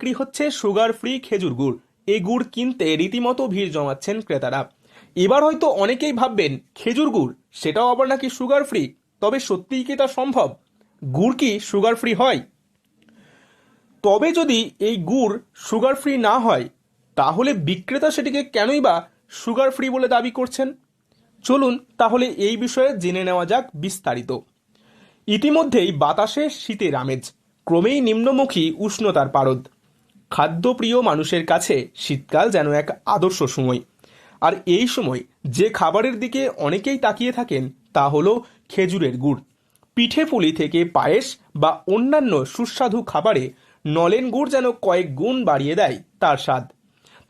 বিক্রি হচ্ছে sugar free খেজুর গুড়। এই গুড় কিনতে রীতিমতো ভিড় জমাচ্ছেন ক্রেতারা। এবার হয়তো অনেকেই ভাববেন খেজুর গুড়, সেটাও আবার নাকি সুগার ফ্রি। তবে সত্যিই কি তা সম্ভব? গুড় কি সুগার ফ্রি হয়? তবে যদি এই গুড় সুগার ফ্রি না হয়, তাহলে বিক্রেতা সেটিকে কেনই বা সুগার ফ্রি বলে দাবি করছেন? চলুন তাহলে এই বিষয়ে জেনে নেওয়া যাক বিস্তারিত। ইতিমধ্যেই বাতাসে শীতের আমেজ, ক্রমেই নিম্নমুখী উষ্ণতার পারদ। খাদ্যপ্রিয় মানুষের কাছে শীতকাল যেন এক আদর্শ সময়। আর এই সময় যে খাবারের দিকে অনেকেই তাকিয়ে থাকেন তা হলো খেজুরের গুড়। পিঠে পুলি থেকে পায়েস বা অন্যান্য সুস্বাদু খাবারে নলেন গুড় যেন কয়েক গুণ বাড়িয়ে দেয় তার স্বাদ।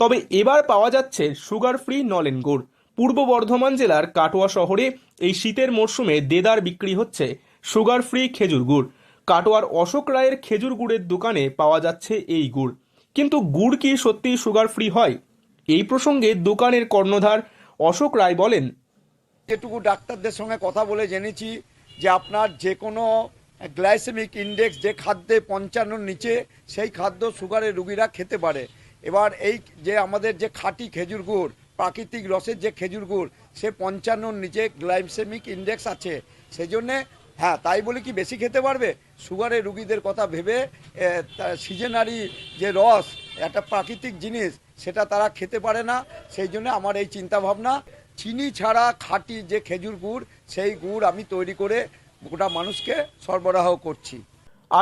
তবে এবার পাওয়া যাচ্ছে সুগার ফ্রি নলেন গুড়। পূর্ব বর্ধমান জেলার কাটোয়া শহরে এই শীতের মরশুমে দেদার বিক্রি হচ্ছে সুগার ফ্রি খেজুর গুড়। কাটোয়ার অশোক রায়ের খেজুর গুড়ের দোকানে পাওয়া যাচ্ছে এই গুড়। কিন্তু গুড় কি সত্যিই সুগার ফ্রি হয়? এই প্রসঙ্গে দোকানের কর্ণধার অশোক রায় বলেন, যেটুকু ডাক্তারদের সঙ্গে কথা বলে জেনেছি যে আপনার যে কোনো গ্লাইসেমিক ইন্ডেক্স যে খাদ্যে ৫৫-র নিচে সেই খাদ্য সুগারের রুগীরা খেতে পারে। এবার এই যে আমাদের যে খাঁটি খেজুর গুড়, প্রাকৃতিক রসের যে খেজুর গুড়, সে ৫৫-র নিচে গ্লাইসেমিক ইন্ডেক্স আছে। সেই জন্যে হ্যাঁ, তাই বলে কি বেশি খেতে পারবে? সুগারের রুগীদের কথা ভেবে সিজনারি যে রস, একটা প্রাকৃতিক জিনিস, সেটা তারা খেতে পারে না। সেই জন্য আমার এই চিন্তাভাবনা, চিনি ছাড়া খাঁটি যে খেজুর গুড়, সেই গুড় আমি তৈরি করে গোটা মানুষকে সরবরাহ করছি।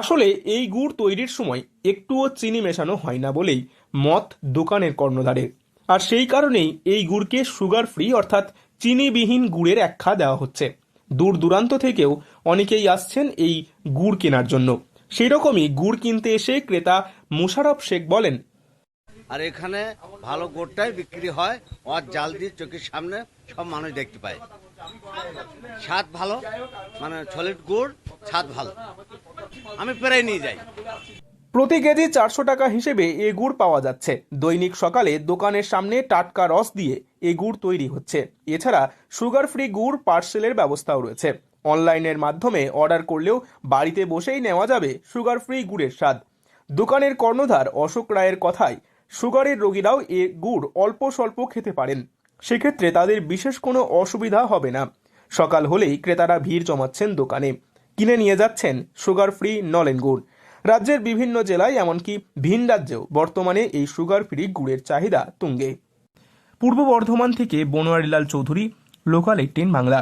আসলে এই গুড় তৈরির সময় একটুও চিনি মেশানো হয় না বলেই মত দোকানের কর্ণধারের। আর সেই কারণেই এই গুড়কে সুগার ফ্রি অর্থাৎ চিনিবিহীন গুড়ের আখ্যা দেওয়া হচ্ছে। দূর দূরান্ত থেকেও অনেকেই আসছেন এই গুড় কেনার জন্য। সেই রকমই গুড় কিনতে এসে ক্রেতা মুশারফ শেখ বলেন, আর এখানে ভালো গুড়টাই বিক্রি হয়, ওর জাল দিয়ে চোখের সামনে সব মানুষ দেখতে পায়। স্বাদ ভালো, মানে সলিড গুড়, স্বাদ ভালো, আমি প্রায় নিয়ে যাই। প্রতি কেজি 400 টাকা হিসেবে এ গুড় পাওয়া যাচ্ছে। দৈনিক সকালে দোকানের সামনে টাটকা রস দিয়ে এ গুড় তৈরি হচ্ছে। এছাড়া সুগার ফ্রি গুড় পার্সেলের ব্যবস্থাও রয়েছে। অনলাইনের মাধ্যমে অর্ডার করলেও বাড়িতে বসেই নেওয়া যাবে সুগার ফ্রি গুড়ের স্বাদ। দোকানের কর্ণধার অশোক রায়ের কথায়, সুগারের রোগীরাও এ গুড় অল্প স্বল্প খেতে পারেন। সেক্ষেত্রে তাদের বিশেষ কোনো অসুবিধা হবে না। সকাল হলেই ক্রেতারা ভিড় জমাচ্ছেন দোকানে, কিনে নিয়ে যাচ্ছেন সুগার ফ্রি নলেন গুড়। রাজ্যের বিভিন্ন জেলায় এমনকি ভিন রাজ্যেও বর্তমানে এই সুগার ফ্রি গুড়ের চাহিদা তুঙ্গে। পূর্ব বর্ধমান থেকে বনোয়ারিলাল চৌধুরী, লোকাল 18 বাংলা।